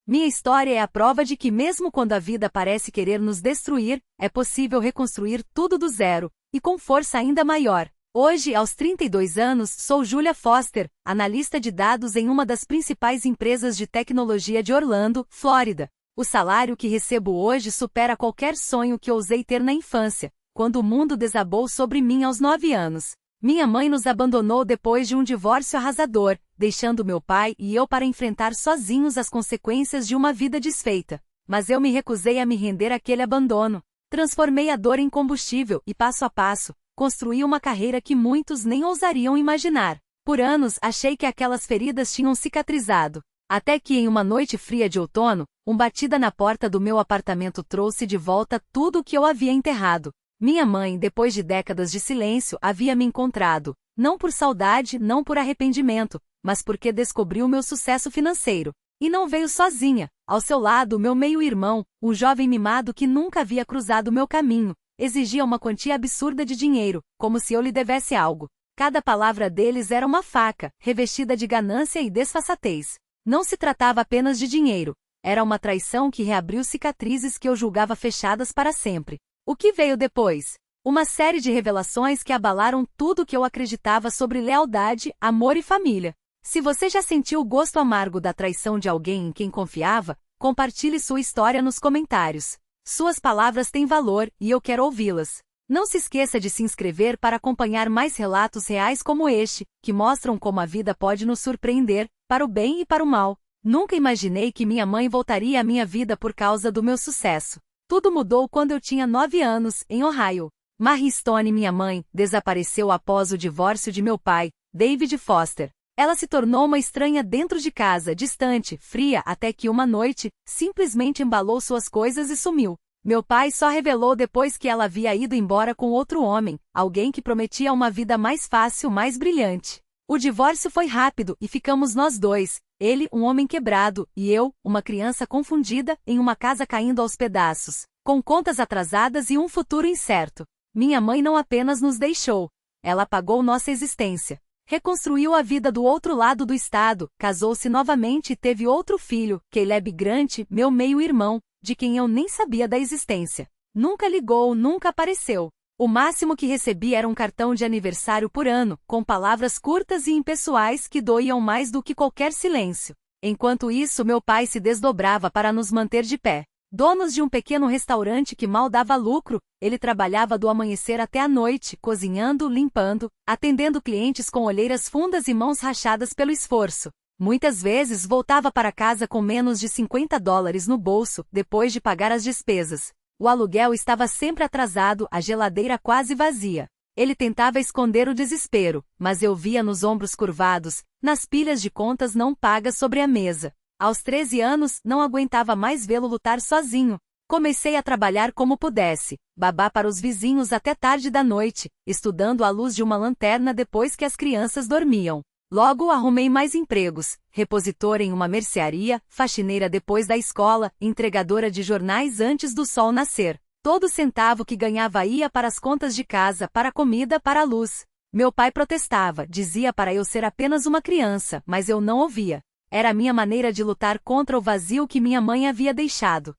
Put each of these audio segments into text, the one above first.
Minha história é a prova de que mesmo quando a vida parece querer nos destruir, é possível reconstruir tudo do zero, e com força ainda maior. Hoje, aos 32 anos, sou Julia Foster, analista de dados em uma das principais empresas de tecnologia de Orlando, Flórida. O salário que recebo hoje supera qualquer sonho que ousei ter na infância, quando o mundo desabou sobre mim aos 9 anos. Minha mãe nos abandonou depois de um divórcio arrasador, deixando meu pai e eu para enfrentar sozinhos as consequências de uma vida desfeita. Mas eu me recusei a me render àquele abandono. Transformei a dor em combustível e, passo a passo, construí uma carreira que muitos nem ousariam imaginar. Por anos, achei que aquelas feridas tinham cicatrizado. Até que em uma noite fria de outono, batida na porta do meu apartamento trouxe de volta tudo o que eu havia enterrado. Minha mãe, depois de décadas de silêncio, havia me encontrado, não por saudade, não por arrependimento, mas porque descobriu meu sucesso financeiro. E não veio sozinha. Ao seu lado, meu meio-irmão, um jovem mimado que nunca havia cruzado meu caminho, exigia uma quantia absurda de dinheiro, como se eu lhe devesse algo. Cada palavra deles era uma faca, revestida de ganância e desfaçatez. Não se tratava apenas de dinheiro. Era uma traição que reabriu cicatrizes que eu julgava fechadas para sempre. O que veio depois? Uma série de revelações que abalaram tudo o que eu acreditava sobre lealdade, amor e família. Se você já sentiu o gosto amargo da traição de alguém em quem confiava, compartilhe sua história nos comentários. Suas palavras têm valor e eu quero ouvi-las. Não se esqueça de se inscrever para acompanhar mais relatos reais como este, que mostram como a vida pode nos surpreender, para o bem e para o mal. Nunca imaginei que minha mãe voltaria à minha vida por causa do meu sucesso. Tudo mudou quando eu tinha 9 anos, em Ohio. Marie Stone, minha mãe, desapareceu após o divórcio de meu pai, David Foster. Ela se tornou uma estranha dentro de casa, distante, fria, até que uma noite, simplesmente embalou suas coisas e sumiu. Meu pai só revelou depois que ela havia ido embora com outro homem, alguém que prometia uma vida mais fácil, mais brilhante. O divórcio foi rápido e ficamos nós dois, ele, um homem quebrado, e eu, uma criança confundida, em uma casa caindo aos pedaços, com contas atrasadas e um futuro incerto. Minha mãe não apenas nos deixou, ela apagou nossa existência. Reconstruiu a vida do outro lado do estado, casou-se novamente e teve outro filho, Caleb Grant, meu meio-irmão, de quem eu nem sabia da existência. Nunca ligou, nunca apareceu. O máximo que recebi era um cartão de aniversário por ano, com palavras curtas e impessoais que doíam mais do que qualquer silêncio. Enquanto isso, meu pai se desdobrava para nos manter de pé. Donos de um pequeno restaurante que mal dava lucro, ele trabalhava do amanhecer até a noite, cozinhando, limpando, atendendo clientes com olheiras fundas e mãos rachadas pelo esforço. Muitas vezes voltava para casa com menos de $50 no bolso, depois de pagar as despesas. O aluguel estava sempre atrasado, a geladeira quase vazia. Ele tentava esconder o desespero, mas eu via nos ombros curvados, nas pilhas de contas não pagas sobre a mesa. Aos 13 anos, não aguentava mais vê-lo lutar sozinho. Comecei a trabalhar como pudesse, babá para os vizinhos até tarde da noite, estudando à luz de uma lanterna depois que as crianças dormiam. Logo arrumei mais empregos, repositora em uma mercearia, faxineira depois da escola, entregadora de jornais antes do sol nascer. Todo centavo que ganhava ia para as contas de casa, para a comida, para a luz. Meu pai protestava, dizia para eu ser apenas uma criança, mas eu não ouvia. Era a minha maneira de lutar contra o vazio que minha mãe havia deixado.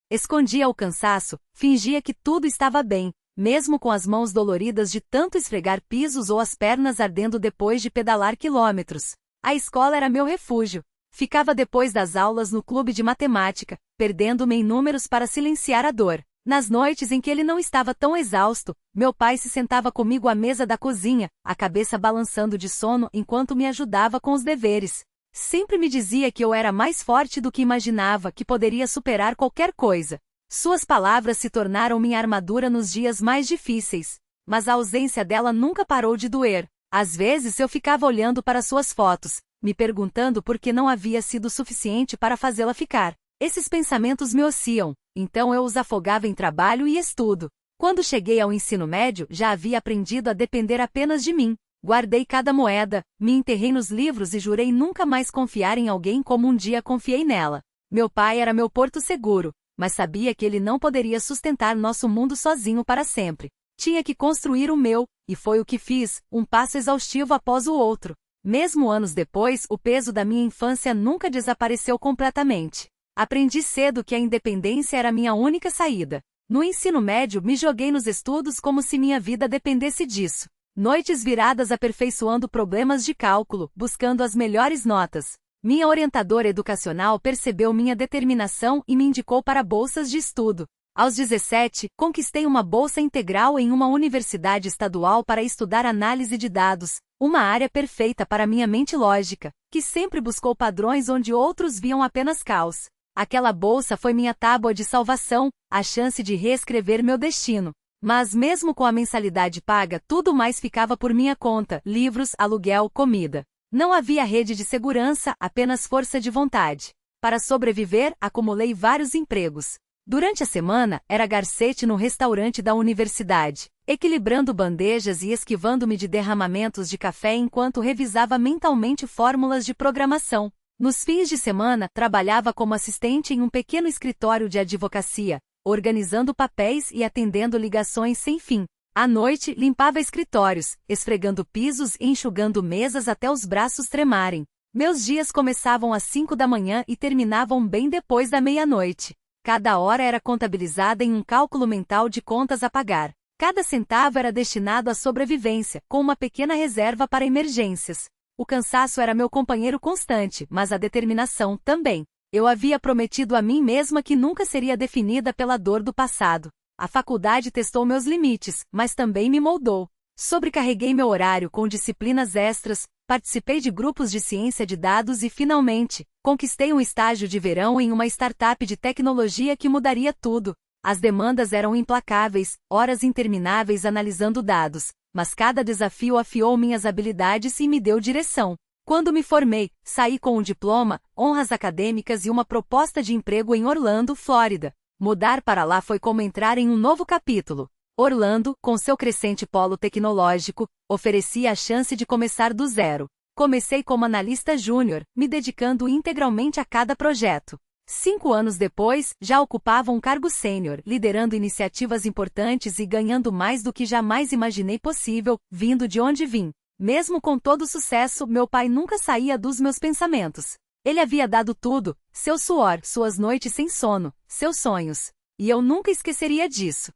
Escondia o cansaço, fingia que tudo estava bem, mesmo com as mãos doloridas de tanto esfregar pisos ou as pernas ardendo depois de pedalar quilômetros. A escola era meu refúgio. Ficava depois das aulas no clube de matemática, perdendo-me em números para silenciar a dor. Nas noites em que ele não estava tão exausto, meu pai se sentava comigo à mesa da cozinha, a cabeça balançando de sono enquanto me ajudava com os deveres. Sempre me dizia que eu era mais forte do que imaginava, que poderia superar qualquer coisa. Suas palavras se tornaram minha armadura nos dias mais difíceis. Mas a ausência dela nunca parou de doer. Às vezes eu ficava olhando para suas fotos, me perguntando por que não havia sido suficiente para fazê-la ficar. Esses pensamentos me ocioam, então eu os afogava em trabalho e estudo. Quando cheguei ao ensino médio, já havia aprendido a depender apenas de mim. Guardei cada moeda, me enterrei nos livros e jurei nunca mais confiar em alguém como um dia confiei nela. Meu pai era meu porto seguro, mas sabia que ele não poderia sustentar nosso mundo sozinho para sempre. Tinha que construir o meu, e foi o que fiz, um passo exaustivo após o outro. Mesmo anos depois, o peso da minha infância nunca desapareceu completamente. Aprendi cedo que a independência era minha única saída. No ensino médio, me joguei nos estudos como se minha vida dependesse disso. Noites viradas aperfeiçoando problemas de cálculo, buscando as melhores notas. Minha orientadora educacional percebeu minha determinação e me indicou para bolsas de estudo. Aos 17, conquistei uma bolsa integral em uma universidade estadual para estudar análise de dados, uma área perfeita para minha mente lógica, que sempre buscou padrões onde outros viam apenas caos. Aquela bolsa foi minha tábua de salvação, a chance de reescrever meu destino. Mas mesmo com a mensalidade paga, tudo mais ficava por minha conta: livros, aluguel, comida. Não havia rede de segurança, apenas força de vontade. Para sobreviver, acumulei vários empregos. Durante a semana, era garçete no restaurante da universidade, equilibrando bandejas e esquivando-me de derramamentos de café enquanto revisava mentalmente fórmulas de programação. Nos fins de semana, trabalhava como assistente em um pequeno escritório de advocacia, organizando papéis e atendendo ligações sem fim. À noite, limpava escritórios, esfregando pisos e enxugando mesas até os braços tremarem. Meus dias começavam às 5 da manhã e terminavam bem depois da meia-noite. Cada hora era contabilizada em um cálculo mental de contas a pagar. Cada centavo era destinado à sobrevivência, com uma pequena reserva para emergências. O cansaço era meu companheiro constante, mas a determinação também. Eu havia prometido a mim mesma que nunca seria definida pela dor do passado. A faculdade testou meus limites, mas também me moldou. Sobrecarreguei meu horário com disciplinas extras, participei de grupos de ciência de dados e, finalmente, conquistei um estágio de verão em uma startup de tecnologia que mudaria tudo. As demandas eram implacáveis, horas intermináveis analisando dados, mas cada desafio afiou minhas habilidades e me deu direção. Quando me formei, saí com um diploma, honras acadêmicas e uma proposta de emprego em Orlando, Flórida. Mudar para lá foi como entrar em um novo capítulo. Orlando, com seu crescente polo tecnológico, oferecia a chance de começar do zero. Comecei como analista júnior, me dedicando integralmente a cada projeto. 5 anos depois, já ocupava um cargo sênior, liderando iniciativas importantes e ganhando mais do que jamais imaginei possível, vindo de onde vim. Mesmo com todo o sucesso, meu pai nunca saía dos meus pensamentos. Ele havia dado tudo, seu suor, suas noites sem sono, seus sonhos. E eu nunca esqueceria disso.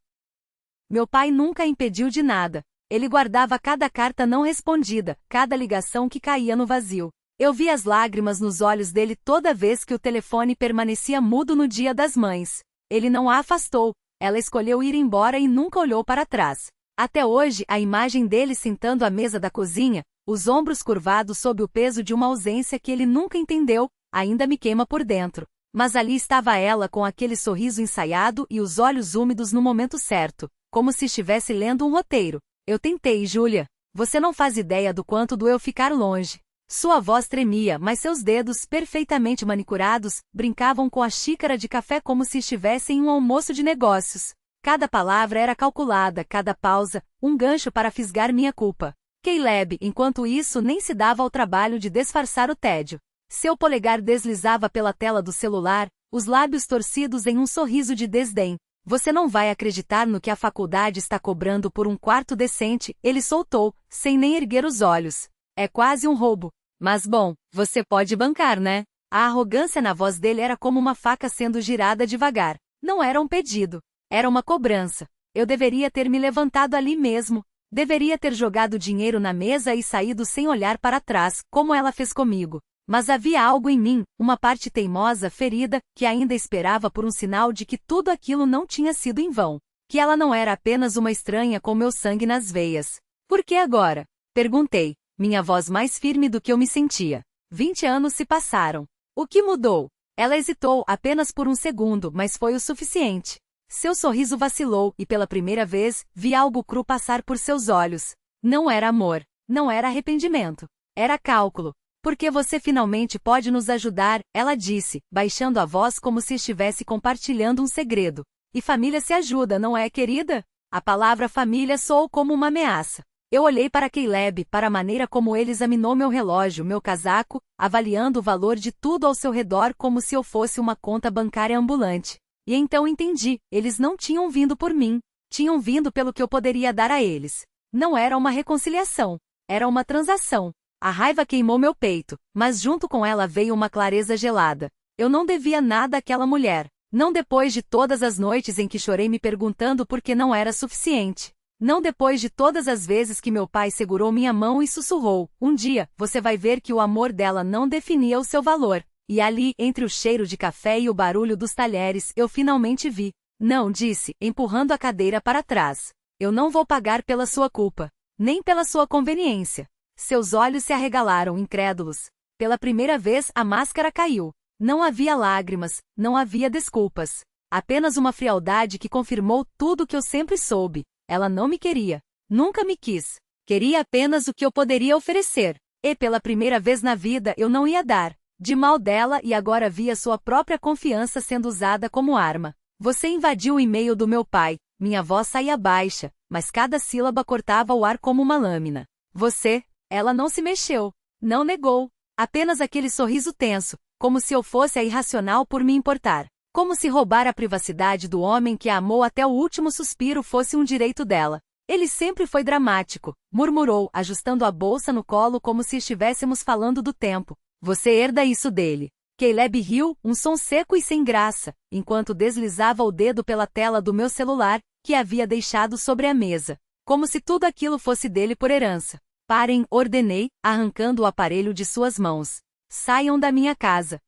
Meu pai nunca impediu de nada. Ele guardava cada carta não respondida, cada ligação que caía no vazio. Eu via as lágrimas nos olhos dele toda vez que o telefone permanecia mudo no Dia das Mães. Ele não a afastou, ela escolheu ir embora e nunca olhou para trás. Até hoje, a imagem dele sentando à mesa da cozinha, os ombros curvados sob o peso de uma ausência que ele nunca entendeu, ainda me queima por dentro. Mas ali estava ela com aquele sorriso ensaiado e os olhos úmidos no momento certo, como se estivesse lendo um roteiro. Eu tentei, Júlia. Você não faz ideia do quanto doeu ficar longe. Sua voz tremia, mas seus dedos, perfeitamente manicurados, brincavam com a xícara de café como se estivessem em um almoço de negócios. Cada palavra era calculada, cada pausa, um gancho para fisgar minha culpa. Caleb, enquanto isso, nem se dava ao trabalho de disfarçar o tédio. Seu polegar deslizava pela tela do celular, os lábios torcidos em um sorriso de desdém. Você não vai acreditar no que a faculdade está cobrando por um quarto decente, ele soltou, sem nem erguer os olhos. É quase um roubo. Mas bom, você pode bancar, né? A arrogância na voz dele era como uma faca sendo girada devagar. Não era um pedido. Era uma cobrança. Eu deveria ter me levantado ali mesmo. Deveria ter jogado dinheiro na mesa e saído sem olhar para trás, como ela fez comigo. Mas havia algo em mim, uma parte teimosa, ferida, que ainda esperava por um sinal de que tudo aquilo não tinha sido em vão. Que ela não era apenas uma estranha com meu sangue nas veias. Por que agora? Perguntei, minha voz mais firme do que eu me sentia. 20 anos se passaram. O que mudou? Ela hesitou apenas por um segundo, mas foi o suficiente. Seu sorriso vacilou e pela primeira vez, vi algo cru passar por seus olhos. Não era amor. Não era arrependimento. Era cálculo. Porque você finalmente pode nos ajudar, ela disse, baixando a voz como se estivesse compartilhando um segredo. E família se ajuda, não é, querida? A palavra família soou como uma ameaça. Eu olhei para Caleb, para a maneira como ele examinou meu relógio, meu casaco, avaliando o valor de tudo ao seu redor como se eu fosse uma conta bancária ambulante. E então entendi, eles não tinham vindo por mim, tinham vindo pelo que eu poderia dar a eles. Não era uma reconciliação, era uma transação. A raiva queimou meu peito, mas junto com ela veio uma clareza gelada. Eu não devia nada àquela mulher. Não depois de todas as noites em que chorei me perguntando por que não era suficiente. Não depois de todas as vezes que meu pai segurou minha mão e sussurrou: um dia, você vai ver que o amor dela não definia o seu valor. E ali, entre o cheiro de café e o barulho dos talheres, eu finalmente vi. Não, disse, empurrando a cadeira para trás. Eu não vou pagar pela sua culpa. Nem pela sua conveniência. Seus olhos se arregalaram, incrédulos. Pela primeira vez a máscara caiu. Não havia lágrimas, não havia desculpas. Apenas uma frialdade que confirmou tudo o que eu sempre soube. Ela não me queria. Nunca me quis. Queria apenas o que eu poderia oferecer. E pela primeira vez na vida eu não ia dar. De mal dela e agora via sua própria confiança sendo usada como arma. Você invadiu o e-mail do meu pai. Minha voz saía baixa, mas cada sílaba cortava o ar como uma lâmina. Você, ela não se mexeu. Não negou. Apenas aquele sorriso tenso, como se eu fosse a irracional por me importar. Como se roubar a privacidade do homem que a amou até o último suspiro fosse um direito dela. Ele sempre foi dramático, murmurou, ajustando a bolsa no colo como se estivéssemos falando do tempo. Você herda isso dele. Caleb riu, um som seco e sem graça, enquanto deslizava o dedo pela tela do meu celular, que havia deixado sobre a mesa. Como se tudo aquilo fosse dele por herança. Parem, ordenei, arrancando o aparelho de suas mãos. Saiam da minha casa.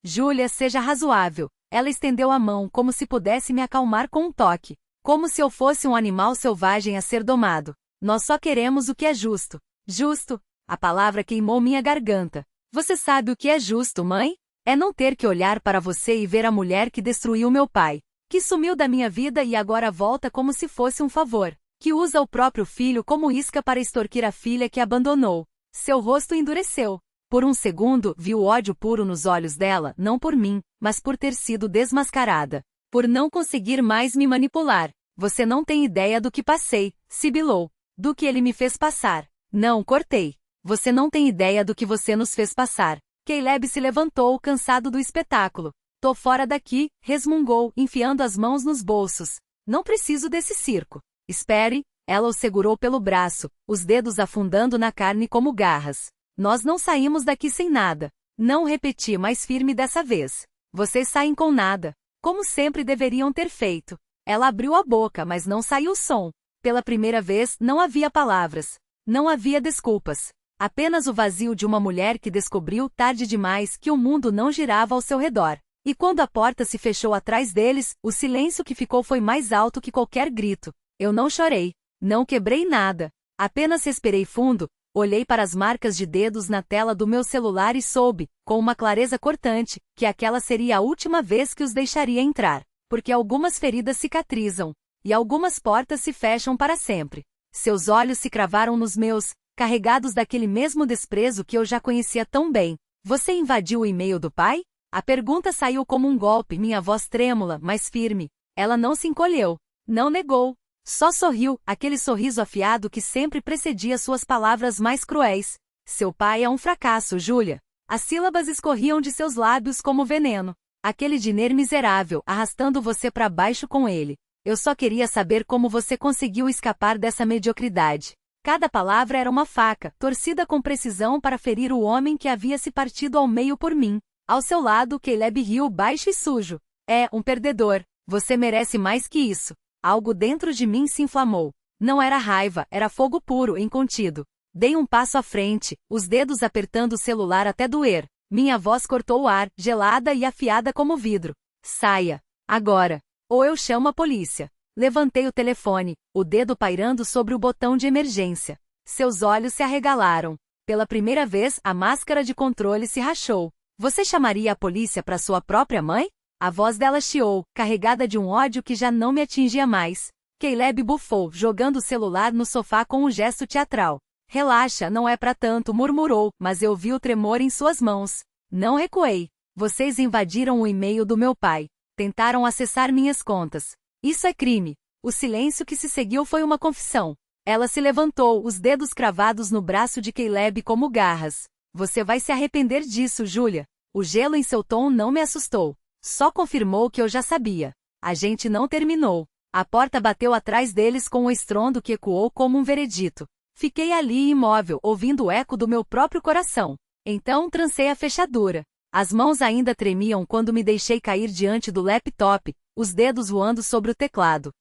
Júlia, seja razoável. Ela estendeu a mão como se pudesse me acalmar com um toque. Como se eu fosse um animal selvagem a ser domado. Nós só queremos o que é justo. Justo? A palavra queimou minha garganta. Você sabe o que é justo, mãe? É não ter que olhar para você e ver a mulher que destruiu meu pai. Que sumiu da minha vida e agora volta como se fosse um favor. Que usa o próprio filho como isca para extorquir a filha que abandonou. Seu rosto endureceu. Por um segundo, vi o ódio puro nos olhos dela, não por mim, mas por ter sido desmascarada. Por não conseguir mais me manipular. Você não tem ideia do que passei, sibilou. Do que ele me fez passar. Não, cortei. Você não tem ideia do que você nos fez passar. Caleb se levantou, cansado do espetáculo. Tô fora daqui, resmungou, enfiando as mãos nos bolsos. Não preciso desse circo. Espere, ela o segurou pelo braço, os dedos afundando na carne como garras. Nós não saímos daqui sem nada. Não repeti mais firme dessa vez. Vocês saem com nada. Como sempre deveriam ter feito. Ela abriu a boca, mas não saiu som. Pela primeira vez, não havia palavras. Não havia desculpas. Apenas o vazio de uma mulher que descobriu tarde demais que o mundo não girava ao seu redor. E quando a porta se fechou atrás deles, o silêncio que ficou foi mais alto que qualquer grito. Eu não chorei. Não quebrei nada. Apenas respirei fundo, olhei para as marcas de dedos na tela do meu celular e soube, com uma clareza cortante, que aquela seria a última vez que os deixaria entrar. Porque algumas feridas cicatrizam. E algumas portas se fecham para sempre. Seus olhos se cravaram nos meus, carregados daquele mesmo desprezo que eu já conhecia tão bem. Você invadiu o e-mail do pai? A pergunta saiu como um golpe, minha voz trêmula, mas firme. Ela não se encolheu. Não negou. Só sorriu, aquele sorriso afiado que sempre precedia suas palavras mais cruéis. Seu pai é um fracasso, Júlia. As sílabas escorriam de seus lábios como veneno. Aquele dinheiro miserável, arrastando você para baixo com ele. Eu só queria saber como você conseguiu escapar dessa mediocridade. Cada palavra era uma faca, torcida com precisão para ferir o homem que havia se partido ao meio por mim. Ao seu lado, Caleb riu baixo e sujo. É, um perdedor. Você merece mais que isso. Algo dentro de mim se inflamou. Não era raiva, era fogo puro, incontido. Dei um passo à frente, os dedos apertando o celular até doer. Minha voz cortou o ar, gelada e afiada como vidro. Saia. Agora. Ou eu chamo a polícia. Levantei o telefone, o dedo pairando sobre o botão de emergência. Seus olhos se arregalaram. Pela primeira vez, a máscara de controle se rachou. Você chamaria a polícia para sua própria mãe? A voz dela chiou, carregada de um ódio que já não me atingia mais. Caleb bufou, jogando o celular no sofá com um gesto teatral. Relaxa, não é para tanto, murmurou, mas eu vi o tremor em suas mãos. Não recuei. Vocês invadiram o e-mail do meu pai. Tentaram acessar minhas contas. Isso é crime. O silêncio que se seguiu foi uma confissão. Ela se levantou, os dedos cravados no braço de Caleb como garras. Você vai se arrepender disso, Júlia. O gelo em seu tom não me assustou. Só confirmou o que eu já sabia. A gente não terminou. A porta bateu atrás deles com um estrondo que ecoou como um veredito. Fiquei ali imóvel, ouvindo o eco do meu próprio coração. Então trancei a fechadura. As mãos ainda tremiam quando me deixei cair diante do laptop, os dedos voando sobre o teclado.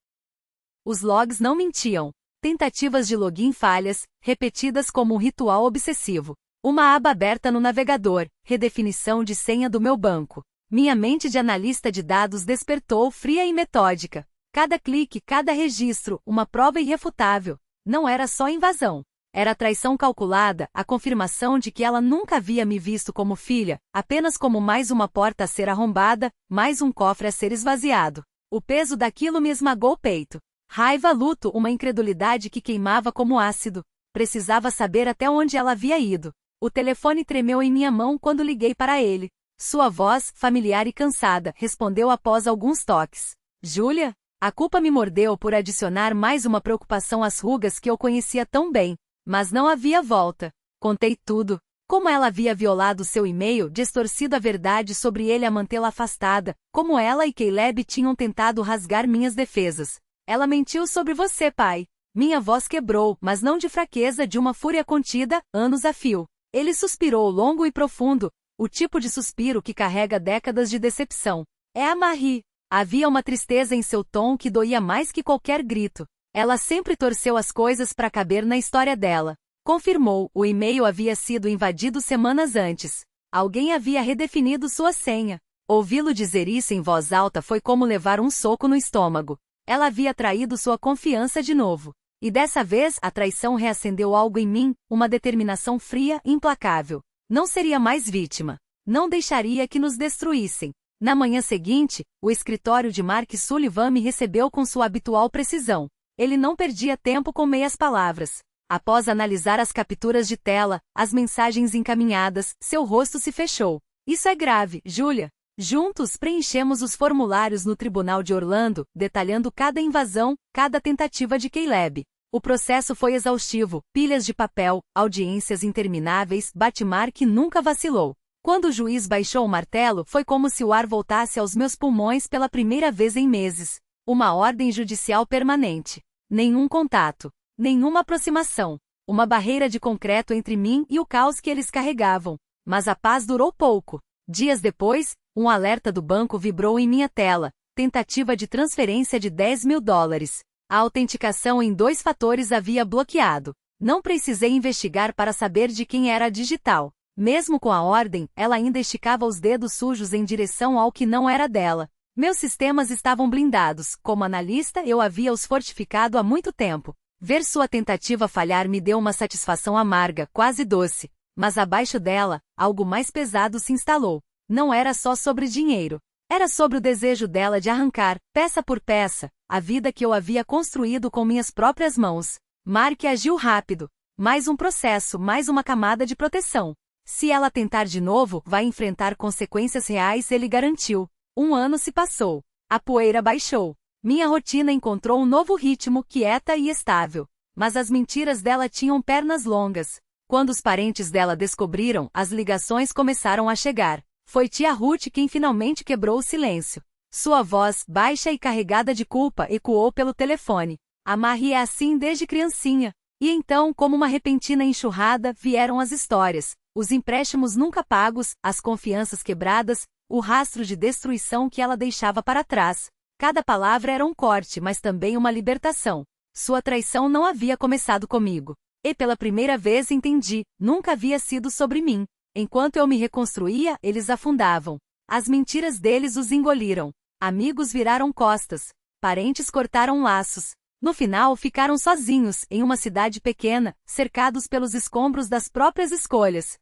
Os logs não mentiam. Tentativas de login falhas, repetidas como um ritual obsessivo. Uma aba aberta no navegador, redefinição de senha do meu banco. Minha mente de analista de dados despertou fria e metódica. Cada clique, cada registro, uma prova irrefutável. Não era só invasão. Era traição calculada, a confirmação de que ela nunca havia me visto como filha, apenas como mais uma porta a ser arrombada, mais um cofre a ser esvaziado. O peso daquilo me esmagou o peito. Raiva, luto, uma incredulidade que queimava como ácido. Precisava saber até onde ela havia ido. O telefone tremeu em minha mão quando liguei para ele. Sua voz, familiar e cansada, respondeu após alguns toques. Júlia? A culpa me mordeu por adicionar mais uma preocupação às rugas que eu conhecia tão bem. Mas não havia volta. Contei tudo. Como ela havia violado seu e-mail, distorcido a verdade sobre ele a mantê-la afastada, como ela e Caleb tinham tentado rasgar minhas defesas. Ela mentiu sobre você, pai. Minha voz quebrou, mas não de fraqueza, de uma fúria contida, anos a fio. Ele suspirou longo e profundo, o tipo de suspiro que carrega décadas de decepção. É a Marie. Havia uma tristeza em seu tom que doía mais que qualquer grito. Ela sempre torceu as coisas para caber na história dela. Confirmou, o e-mail havia sido invadido semanas antes. Alguém havia redefinido sua senha. Ouvi-lo dizer isso em voz alta foi como levar um soco no estômago. Ela havia traído sua confiança de novo. E dessa vez, a traição reacendeu algo em mim, uma determinação fria, implacável. Não seria mais vítima. Não deixaria que nos destruíssem. Na manhã seguinte, o escritório de Mark Sullivan me recebeu com sua habitual precisão. Ele não perdia tempo com meias palavras. Após analisar as capturas de tela, as mensagens encaminhadas, seu rosto se fechou. Isso é grave, Júlia. Juntos preenchemos os formulários no Tribunal de Orlando, detalhando cada invasão, cada tentativa de Caleb. O processo foi exaustivo, pilhas de papel, audiências intermináveis, Batmark nunca vacilou. Quando o juiz baixou o martelo, foi como se o ar voltasse aos meus pulmões pela primeira vez em meses. Uma ordem judicial permanente. Nenhum contato. Nenhuma aproximação. Uma barreira de concreto entre mim e o caos que eles carregavam. Mas a paz durou pouco. Dias depois, um alerta do banco vibrou em minha tela. Tentativa de transferência de $10.000. A autenticação em 2 fatores havia bloqueado. Não precisei investigar para saber de quem era a digital. Mesmo com a ordem, ela ainda esticava os dedos sujos em direção ao que não era dela. Meus sistemas estavam blindados, como analista eu havia os fortificado há muito tempo. Ver sua tentativa falhar me deu uma satisfação amarga, quase doce. Mas abaixo dela, algo mais pesado se instalou. Não era só sobre dinheiro. Era sobre o desejo dela de arrancar, peça por peça, a vida que eu havia construído com minhas próprias mãos. Mark agiu rápido. Mais um processo, mais uma camada de proteção. Se ela tentar de novo, vai enfrentar consequências reais, ele garantiu. 1 ano se passou. A poeira baixou. Minha rotina encontrou um novo ritmo, quieta e estável. Mas as mentiras dela tinham pernas longas. Quando os parentes dela descobriram, as ligações começaram a chegar. Foi tia Ruth quem finalmente quebrou o silêncio. Sua voz, baixa e carregada de culpa, ecoou pelo telefone. A Marie é assim desde criancinha. E então, como uma repentina enxurrada, vieram as histórias. Os empréstimos nunca pagos, as confianças quebradas, o rastro de destruição que ela deixava para trás. Cada palavra era um corte, mas também uma libertação. Sua traição não havia começado comigo. E pela primeira vez entendi, nunca havia sido sobre mim. Enquanto eu me reconstruía, eles afundavam. As mentiras deles os engoliram. Amigos viraram costas. Parentes cortaram laços. No final ficaram sozinhos, em uma cidade pequena, cercados pelos escombros das próprias escolhas.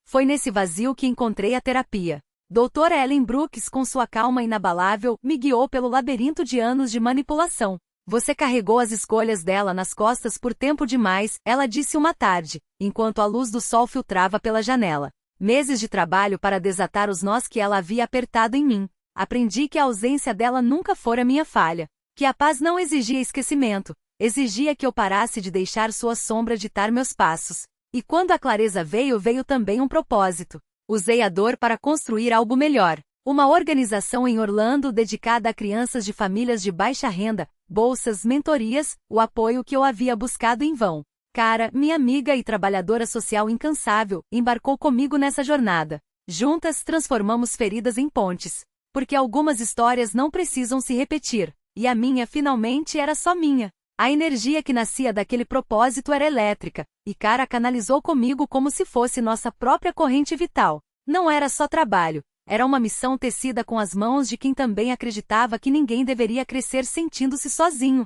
Foi nesse vazio que encontrei a terapia. Doutora Ellen Brooks, com sua calma inabalável, me guiou pelo labirinto de anos de manipulação. Você carregou as escolhas dela nas costas por tempo demais, ela disse uma tarde, enquanto a luz do sol filtrava pela janela. Meses de trabalho para desatar os nós que ela havia apertado em mim. Aprendi que a ausência dela nunca fora minha falha. Que a paz não exigia esquecimento. Exigia que eu parasse de deixar sua sombra ditar meus passos. E quando a clareza veio, veio também um propósito. Usei a dor para construir algo melhor. Uma organização em Orlando dedicada a crianças de famílias de baixa renda, bolsas, mentorias, o apoio que eu havia buscado em vão. Cara, minha amiga e trabalhadora social incansável, embarcou comigo nessa jornada. Juntas, transformamos feridas em pontes. Porque algumas histórias não precisam se repetir. E a minha, finalmente, era só minha. A energia que nascia daquele propósito era elétrica, e Cara canalizou comigo como se fosse nossa própria corrente vital. Não era só trabalho, era uma missão tecida com as mãos de quem também acreditava que ninguém deveria crescer sentindo-se sozinho.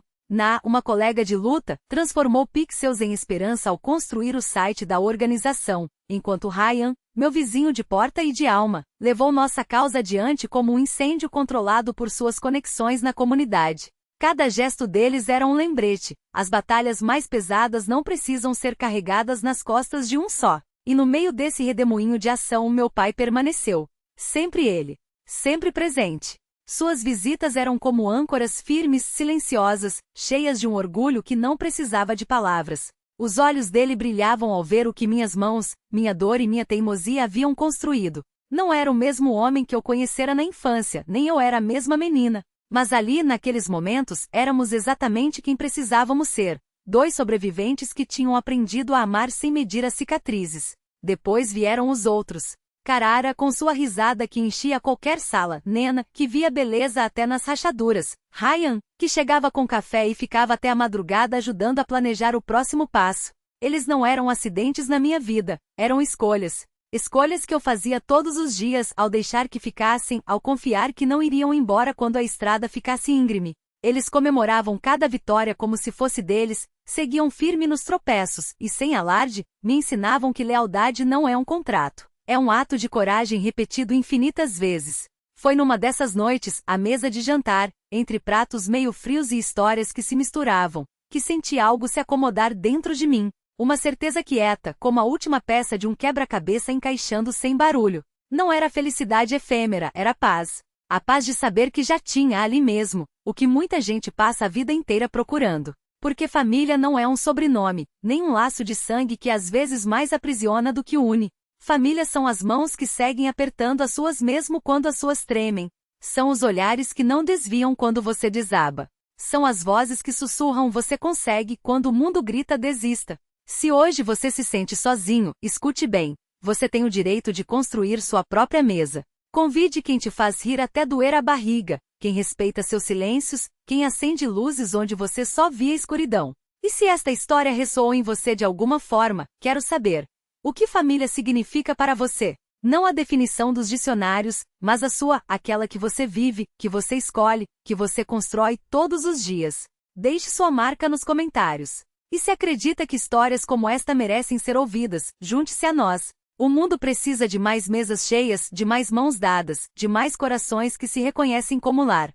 Uma colega de luta, transformou pixels em esperança ao construir o site da organização, enquanto Ryan, meu vizinho de porta e de alma, levou nossa causa adiante como um incêndio controlado por suas conexões na comunidade. Cada gesto deles era um lembrete, as batalhas mais pesadas não precisam ser carregadas nas costas de um só. E no meio desse redemoinho de ação meu pai permaneceu. Sempre ele. Sempre presente. Suas visitas eram como âncoras firmes, silenciosas, cheias de um orgulho que não precisava de palavras. Os olhos dele brilhavam ao ver o que minhas mãos, minha dor e minha teimosia haviam construído. Não era o mesmo homem que eu conhecera na infância, nem eu era a mesma menina. Mas ali, naqueles momentos, éramos exatamente quem precisávamos ser. 2 sobreviventes que tinham aprendido a amar sem medir as cicatrizes. Depois vieram os outros. Carara, com sua risada que enchia qualquer sala. Nena, que via beleza até nas rachaduras. Ryan, que chegava com café e ficava até a madrugada ajudando a planejar o próximo passo. Eles não eram acidentes na minha vida, eram escolhas. Escolhas que eu fazia todos os dias ao deixar que ficassem, ao confiar que não iriam embora quando a estrada ficasse íngreme. Eles comemoravam cada vitória como se fosse deles, seguiam firme nos tropeços e, sem alarde, me ensinavam que lealdade não é um contrato. É um ato de coragem repetido infinitas vezes. Foi numa dessas noites, à mesa de jantar, entre pratos meio frios e histórias que se misturavam, que senti algo se acomodar dentro de mim. Uma certeza quieta, como a última peça de um quebra-cabeça encaixando sem barulho. Não era felicidade efêmera, era paz. A paz de saber que já tinha ali mesmo, o que muita gente passa a vida inteira procurando. Porque família não é um sobrenome, nem um laço de sangue que às vezes mais aprisiona do que une. Família são as mãos que seguem apertando as suas mesmo quando as suas tremem. São os olhares que não desviam quando você desaba. São as vozes que sussurram você consegue quando o mundo grita desista. Se hoje você se sente sozinho, escute bem, você tem o direito de construir sua própria mesa. Convide quem te faz rir até doer a barriga, quem respeita seus silêncios, quem acende luzes onde você só via escuridão. E se esta história ressoou em você de alguma forma, quero saber. O que família significa para você? Não a definição dos dicionários, mas a sua, aquela que você vive, que você escolhe, que você constrói todos os dias. Deixe sua marca nos comentários. E se acredita que histórias como esta merecem ser ouvidas, junte-se a nós. O mundo precisa de mais mesas cheias, de mais mãos dadas, de mais corações que se reconhecem como lar.